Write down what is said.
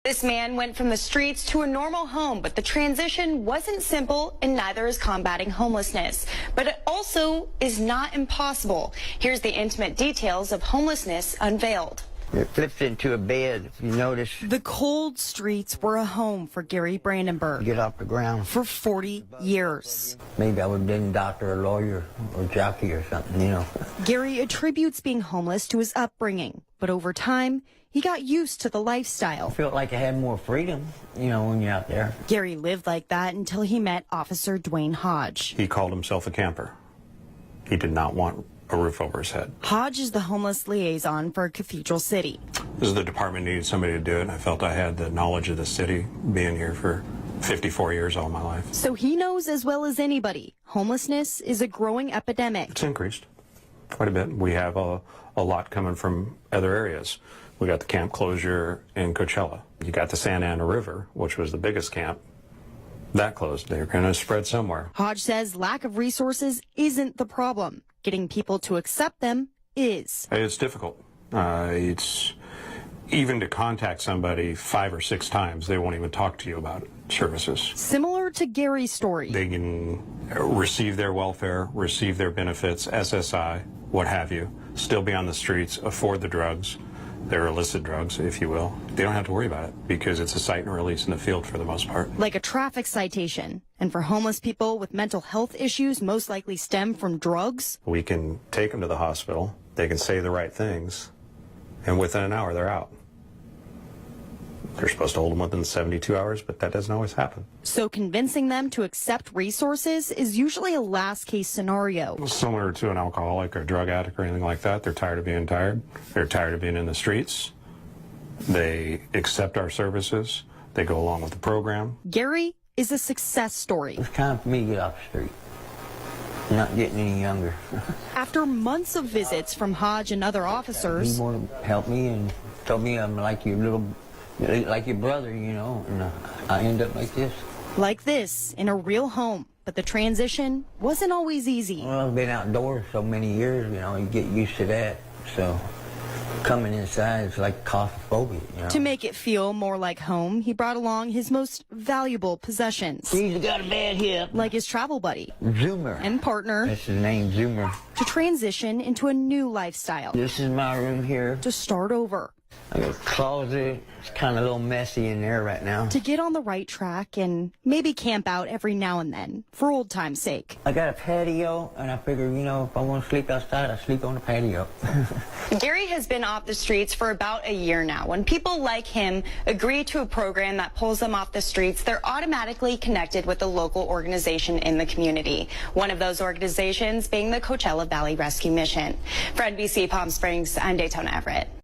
This man went from the streets to a normal home, but the transition wasn't simple, and neither is combating homelessness. But it also is not impossible. Here's the intimate details of homelessness unveiled. It flips into a bed, if you notice. The cold streets were a home for Gary Brandenburg. Get off the ground. For 40 years. Maybe I would have been a doctor, a lawyer, or jockey or something, you know. Gary attributes being homeless to his upbringing, but over time, he got used to the lifestyle. I felt like I had more freedom, you know, when you're out there. Gary lived like that until he met Officer Dwayne Hodge. He called himself a camper. He did not want a roof over his head. Hodge is the homeless liaison for Cathedral City. This is the department needed somebody to do it, and I felt I had the knowledge of the city, being here for 54 years all my life. So he knows as well as anybody, homelessness is a growing epidemic. It's increased quite a bit. We have a lot coming from other areas. We got the camp closure in Coachella. You got the Santa Ana River, which was the biggest camp. That closed. They're going to spread somewhere. Hodge says lack of resources isn't the problem. Getting people to accept them is. It's difficult. It's even to contact somebody 5 or 6 times, they won't even talk to you about services. Similar to Gary's story. They can receive their welfare, receive their benefits, SSI, what have you, still be on the streets, afford the drugs. They're illicit drugs, if you will. They don't have to worry about it because it's a cite and release in the field for the most part. Like a traffic citation. And for homeless people with mental health issues most likely stem from drugs. We can take them to the hospital. They can say the right things. And within an hour, they're out. They're supposed to hold them within 72 hours, but that doesn't always happen. So convincing them to accept resources is usually a last case scenario. Similar to an alcoholic or drug addict or anything like that, they're tired of being tired. They're tired of being in the streets. They accept our services. They go along with the program. Gary is a success story. It's time for me to get off the street. I'm not getting any younger. After months of visits from Hodge and other officers, He wanted to help me and told me I'm like your brother, you know, and I end up like this. Like this, in a real home. But the transition wasn't always easy. Well, I've been outdoors so many years, you know, you get used to that. So coming inside is like claustrophobia, you know. To make it feel more like home, he brought along his most valuable possessions. He's got a bad hip. Like his travel buddy. Zoomer. And partner. That's his name, Zoomer. To transition into a new lifestyle. This is my room here. To start over. I got a closet. It's kind of a little messy in there right now. To get on the right track and maybe camp out every now and then, for old time's sake. I got a patio, and I figure, you know, if I want to sleep outside, I sleep on the patio. Gary has been off the streets for about a year now. When people like him agree to a program that pulls them off the streets, they're automatically connected with a local organization in the community. One of those organizations being the Coachella Valley Rescue Mission. For NBC Palm Springs, I'm Daytona Everett.